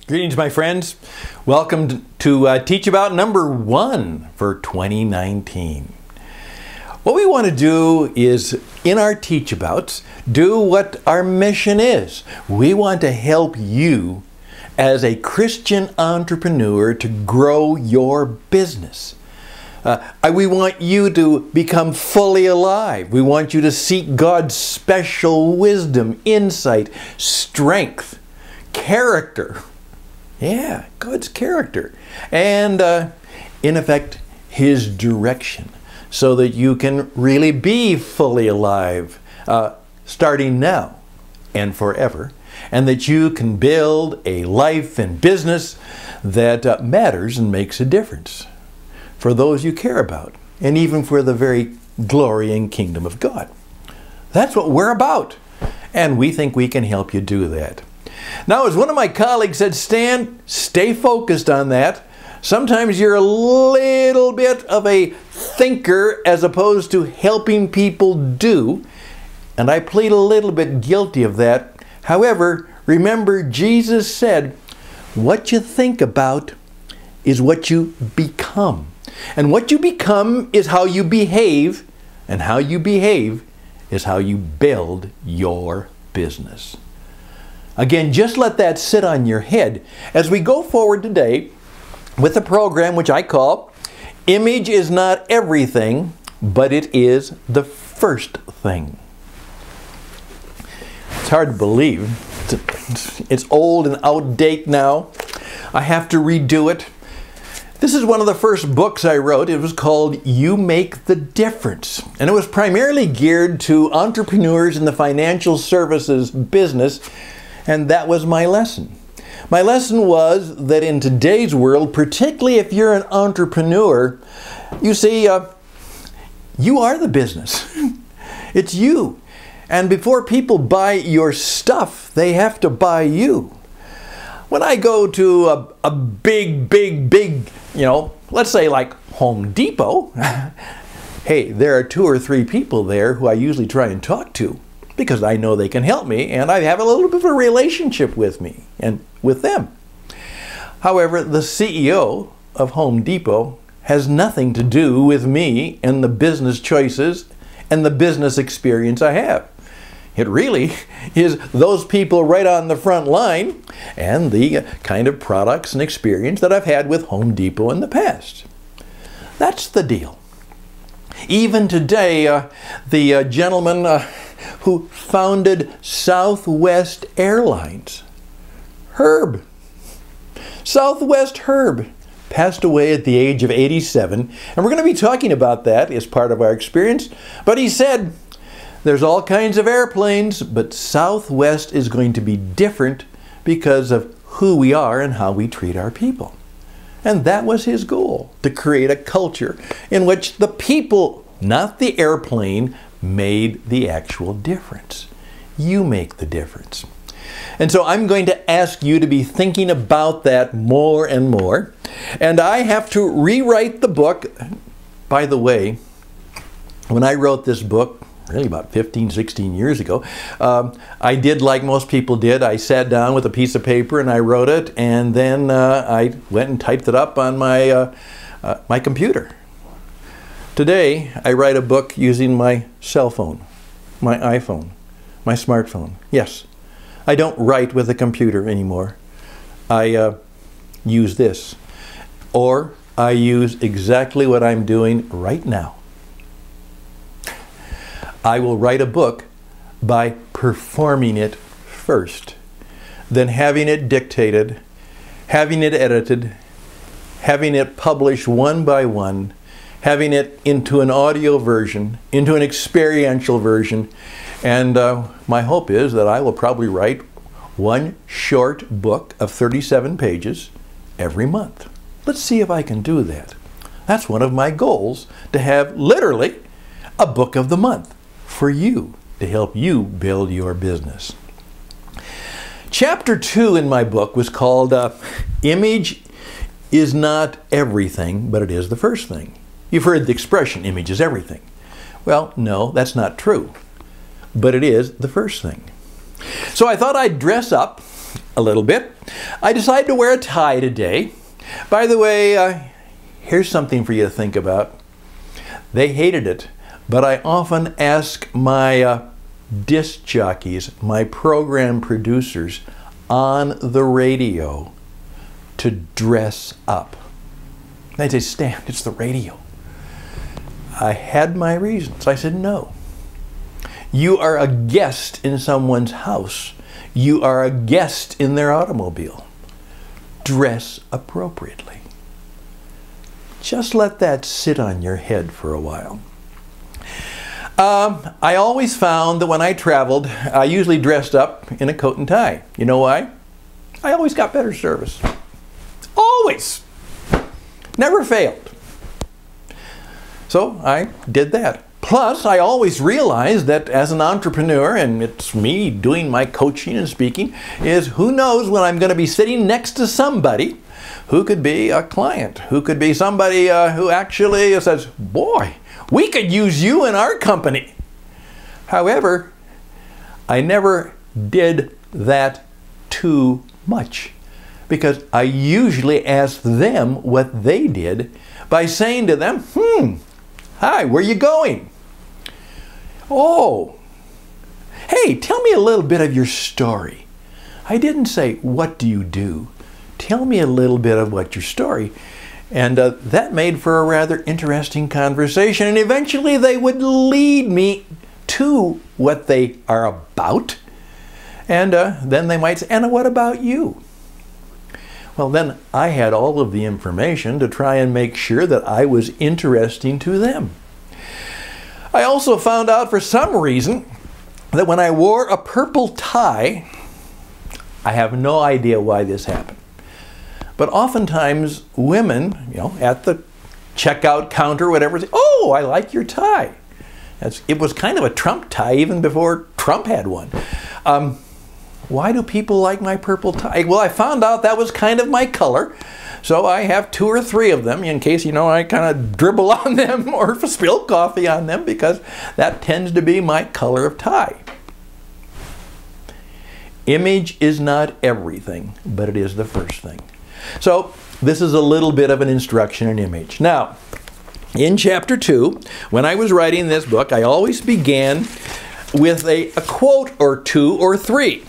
Greetings, my friends. Welcome to Teach About number 1 for 2019. What we want to do is, in our Teach Abouts, do what our mission is. We want to help you as a Christian entrepreneur to grow your business. We want you to become fully alive. We want you to seek God's special wisdom, insight, strength, character. Yeah, God's character. And, in effect, His direction, so that you can really be fully alive, starting now and forever, and that you can build a life and business that matters and makes a difference for those you care about, and even for the very glory and kingdom of God. That's what we're about, and we think we can help you do that. Now, as one of my colleagues said, Stan, stay focused on that. Sometimes you're a little bit of a thinker as opposed to helping people do, and I plead a little bit guilty of that. However, remember, Jesus said, what you think about is what you become. And what you become is how you behave, and how you behave is how you build your business. Again, just let that sit on your head as we go forward today with a program which I call Image is Not Everything, but It Is the First Thing. It's hard to believe. It's old and outdated now. I have to redo it. This is one of the first books I wrote. It was called You Make the Difference. And it was primarily geared to entrepreneurs in the financial services business. And that was my lesson. My lesson was that in today's world, particularly if you're an entrepreneur, you see, you are the business. It's you. And before people buy your stuff, they have to buy you. When I go to a big, let's say like Home Depot, hey, there are 2 or 3 people there who I usually try and talk to because I know they can help me and I have a little bit of a relationship with me and with them. However, the CEO of Home Depot has nothing to do with me and the business choices and the business experience I have. It really is those people right on the front line and the kind of products and experience that I've had with Home Depot in the past. That's the deal. Even today, the gentleman who founded Southwest Airlines, Southwest Herb, passed away at the age of 87. And we're going to be talking about that as part of our experience. But he said, there's all kinds of airplanes, but Southwest is going to be different because of who we are and how we treat our people. And that was his goal, to create a culture in which the people, not the airplane, made the actual difference. You make the difference. And so I'm going to ask you to be thinking about that more and more. And I have to rewrite the book. By the way, when I wrote this book, really about 15, 16 years ago, I did like most people did. I sat down with a piece of paper and I wrote it, and then I went and typed it up on my, my computer. Today, I write a book using my cell phone, my iPhone, my smartphone. Yes, I don't write with a computer anymore. I use this, or I use exactly what I'm doing right now. I will write a book by performing it first, then having it dictated, having it edited, having it published one by one, having it into an audio version, into an experiential version, and my hope is that I will probably write one short book of 37 pages every month. Let's see if I can do that. That's one of my goals, to have literally a book of the month for you, to help you build your business. Chapter 2 in my book was called Image is Not Everything, but It Is the First Thing. You've heard the expression, image is everything. Well, no, that's not true, but it is the first thing. So I thought I'd dress up a little bit. I decided to wear a tie today. By the way, here's something for you to think about. They hated it, but I often ask my disc jockeys, my program producers on the radio to dress up. They say, Stan, it's the radio. I had my reasons. I said, no. You are a guest in someone's house. You are a guest in their automobile. Dress appropriately. Just let that sit on your head for a while. I always found that when I traveled, I usually dressed up in a coat and tie. You know why? I always got better service. Always. Never failed. So I did that. Plus, I always realized that as an entrepreneur, and it's me doing my coaching and speaking, is who knows when I'm going to be sitting next to somebody who could be a client, who could be somebody who actually says, boy, we could use you in our company. However, I never did that too much because I usually asked them what they did by saying to them, hi, where you going? Oh, hey, tell me a little bit of your story. I didn't say, what do you do? Tell me a little bit of what your story. And that made for a rather interesting conversation. And eventually they would lead me to what they are about. And then they might say, and what about you? Well, then I had all of the information to try and make sure that I was interesting to them. I also found out for some reason that when I wore a purple tie, I have no idea why this happened. But oftentimes women, at the checkout counter, whatever, say, oh, I like your tie. It was kind of a Trump tie even before Trump had one. Why do people like my purple tie? Well, I found out that was kind of my color. So I have 2 or 3 of them in case, I kind of dribble on them or spill coffee on them because that tends to be my color of tie. Image is not everything, but it is the first thing. So this is a little bit of an instruction in image. Now, in chapter 2, when I was writing this book, I always began with a quote or 2 or 3,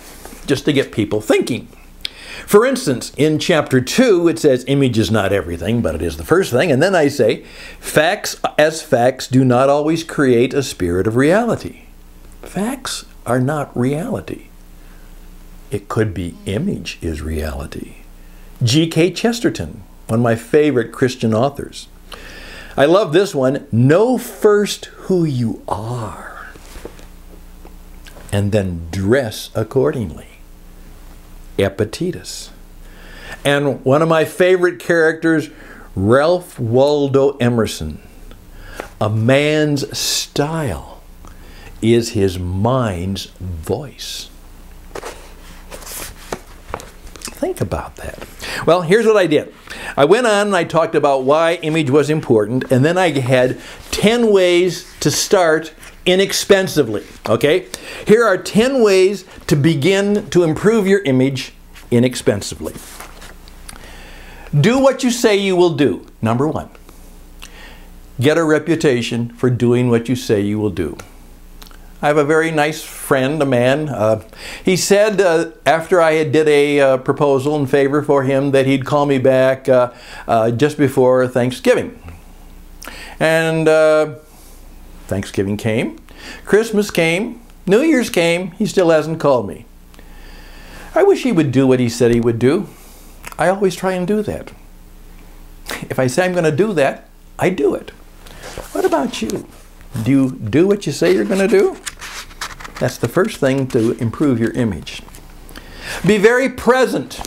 just to get people thinking. For instance, in chapter 2, it says, image is not everything, but it is the first thing. And then I say, facts as facts do not always create a spirit of reality. Facts are not reality. It could be image is reality. G.K. Chesterton, one of my favorite Christian authors. I love this one. Know first who you are, and then dress accordingly. Epictetus. And one of my favorite characters, Ralph Waldo Emerson. A man's style is his mind's voice. Think about that. Well, here's what I did. I went on and I talked about why image was important, and then I had 10 ways to start inexpensively. Okay? Here are 10 ways to begin to improve your image inexpensively. Do what you say you will do. Number 1. Get a reputation for doing what you say you will do. I have a very nice friend, a man. He said after I had did a proposal in favor for him that he'd call me back just before Thanksgiving. And Thanksgiving came, Christmas came, New Year's came, he still hasn't called me. I wish he would do what he said he would do. I always try and do that. If I say I'm going to do that, I do it. What about you? Do you do what you say you're going to do? That's the first thing to improve your image. Be very present.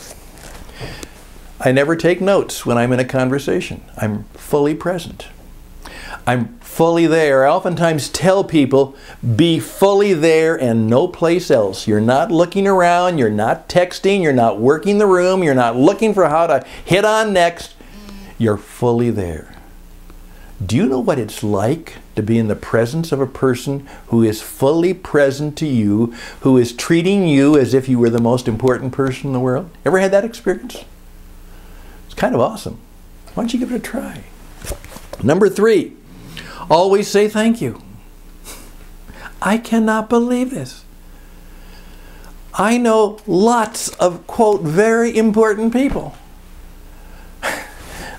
I never take notes when I'm in a conversation. I'm fully present. I'm fully there. I oftentimes tell people, be fully there and no place else. You're not looking around, you're not texting, you're not working the room, you're not looking for how to hit on next. You're fully there. Do you know what it's like to be in the presence of a person who is fully present to you, who is treating you as if you were the most important person in the world? Ever had that experience? It's kind of awesome. Why don't you give it a try? Number 3, always say thank you. I cannot believe this. I know lots of, quote, very important people.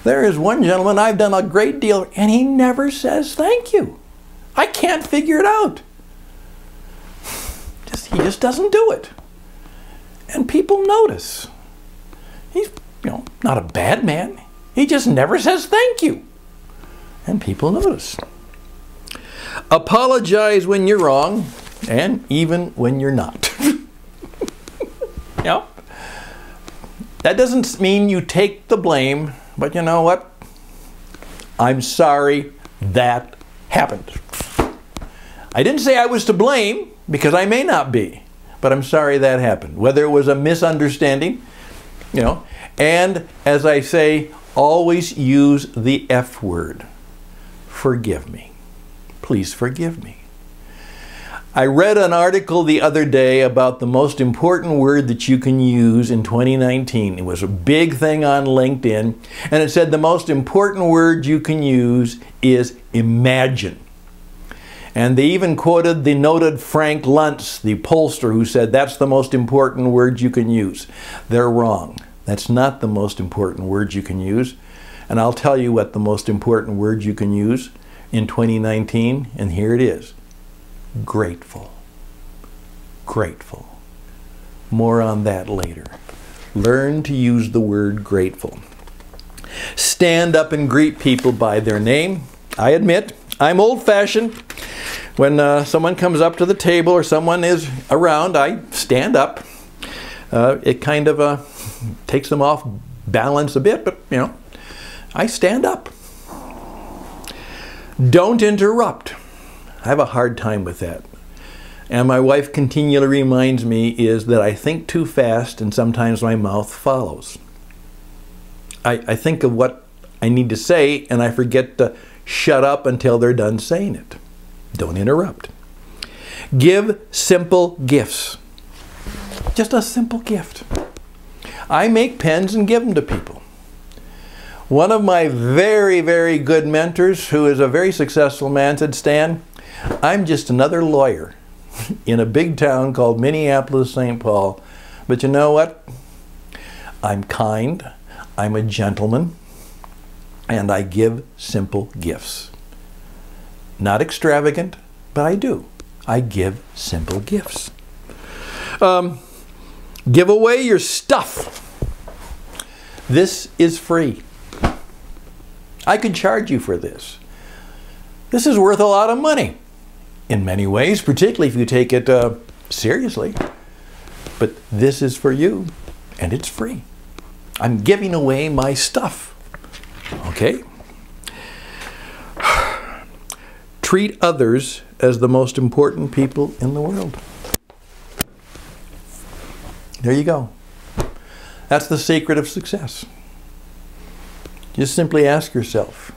There is one gentleman I've done a great deal, and he never says thank you. I can't figure it out. He just doesn't do it. And people notice. He's, not a bad man. He just never says thank you. And people notice. Apologize when you're wrong, and even when you're not. That doesn't mean you take the blame, but you know what? I'm sorry that happened. I didn't say I was to blame, because I may not be, but I'm sorry that happened. Whether it was a misunderstanding, and as I say, always use the F word. Forgive me. Please forgive me. I read an article the other day about the most important word that you can use in 2019. It was a big thing on LinkedIn, and it said the most important word you can use is imagine. And they even quoted the noted Frank Luntz, the pollster, who said that's the most important word you can use. They're wrong. That's not the most important word you can use. And I'll tell you what the most important word you can use in 2019, and here it is. Grateful. Grateful. More on that later. Learn to use the word grateful. Stand up and greet people by their name. I admit, I'm old-fashioned. When someone comes up to the table or someone is around, I stand up. It kind of takes them off balance a bit, but I stand up. Don't interrupt. I have a hard time with that. And my wife continually reminds me is that I think too fast and sometimes my mouth follows. I think of what I need to say and I forget to shut up until they're done saying it. Don't interrupt. Give simple gifts. Just a simple gift. I make pens and give them to people. One of my very, very good mentors, who is a very successful man, said, Stan, I'm just another lawyer in a big town called Minneapolis, St. Paul. But you know what? I'm kind, I'm a gentleman, and I give simple gifts. Not extravagant, but I do. I give simple gifts. Give away your stuff. This is free. I could charge you for this. This is worth a lot of money in many ways, particularly if you take it seriously. But this is for you, and it's free. I'm giving away my stuff. Okay? Treat others as the most important people in the world. There you go. That's the secret of success. Just simply ask yourself,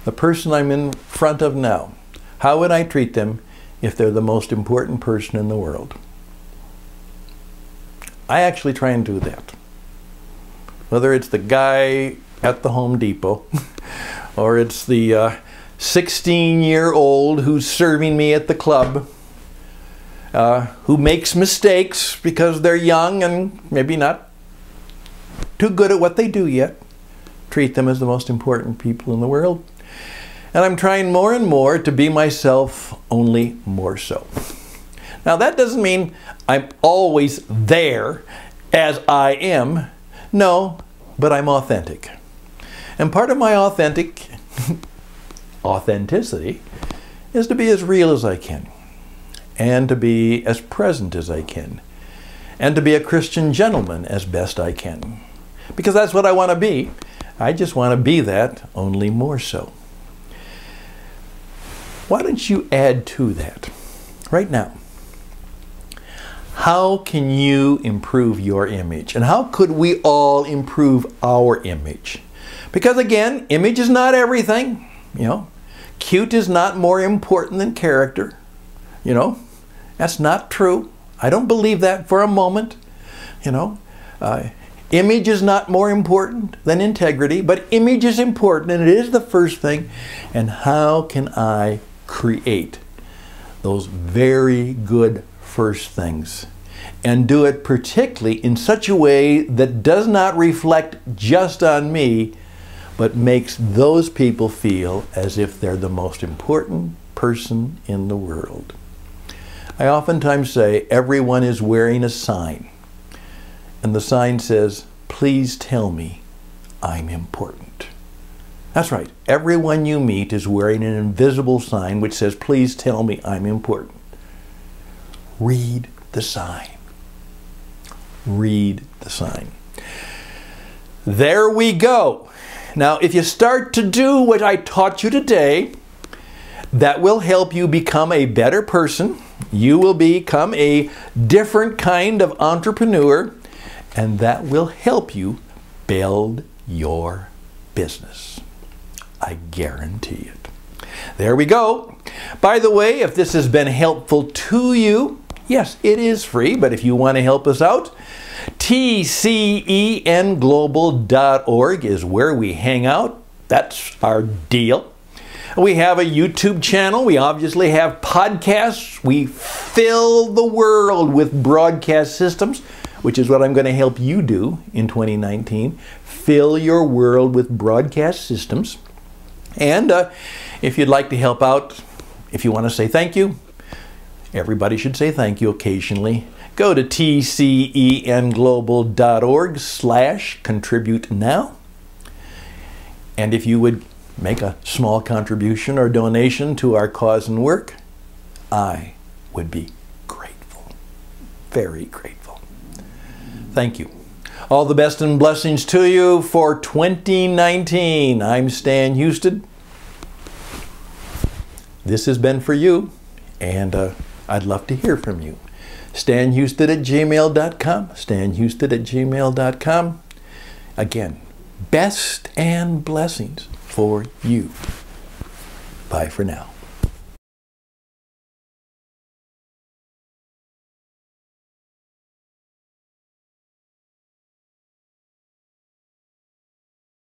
the person I'm in front of now, how would I treat them if they're the most important person in the world? I actually try and do that. Whether it's the guy at the Home Depot, or it's the 16-year-old who's serving me at the club, who makes mistakes because they're young and maybe not too good at what they do yet. Treat them as the most important people in the world. And I'm trying more and more to be myself, only more so. Now that doesn't mean I'm always there as I am. No, but I'm authentic. And part of my authenticity is to be as real as I can, and to be as present as I can, and to be a Christian gentleman as best I can. Because that's what I want to be. I just want to be that, only more so. Why don't you add to that right now? How can you improve your image? And how could we all improve our image? Because again, image is not everything. cute is not more important than character. You know, that's not true. I don't believe that for a moment. You know, image is not more important than integrity, but image is important, and it is the first thing. And how can I create those very good first things and do it particularly in such a way that does not reflect just on me, but makes those people feel as if they're the most important person in the world? I oftentimes say everyone is wearing a sign, and the sign says, "Please tell me I'm important." That's right. Everyone you meet is wearing an invisible sign which says, "Please tell me I'm important." Read the sign. Read the sign. There we go. Now, if you start to do what I taught you today, that will help you become a better person. You will become a different kind of entrepreneur, and that will help you build your business. I guarantee it. There we go. By the way, if this has been helpful to you, yes, it is free, but if you want to help us out, tcenglobal.org is where we hang out. That's our deal. We have a YouTube channel. We obviously have podcasts. We fill the world with broadcast systems, which is what I'm going to help you do in 2019. Fill your world with broadcast systems. And if you'd like to help out, if you want to say thank you, everybody should say thank you occasionally. Go to tcenglobal.org/contribute now. And if you would make a small contribution or donation to our cause and work, I would be grateful. Very grateful. Thank you. All the best and blessings to you for 2019. I'm Stan Hustad. This has been for you, and I'd love to hear from you. StanHustad@gmail.com. StanHustad@gmail.com. Again, best and blessings for you. Bye for now.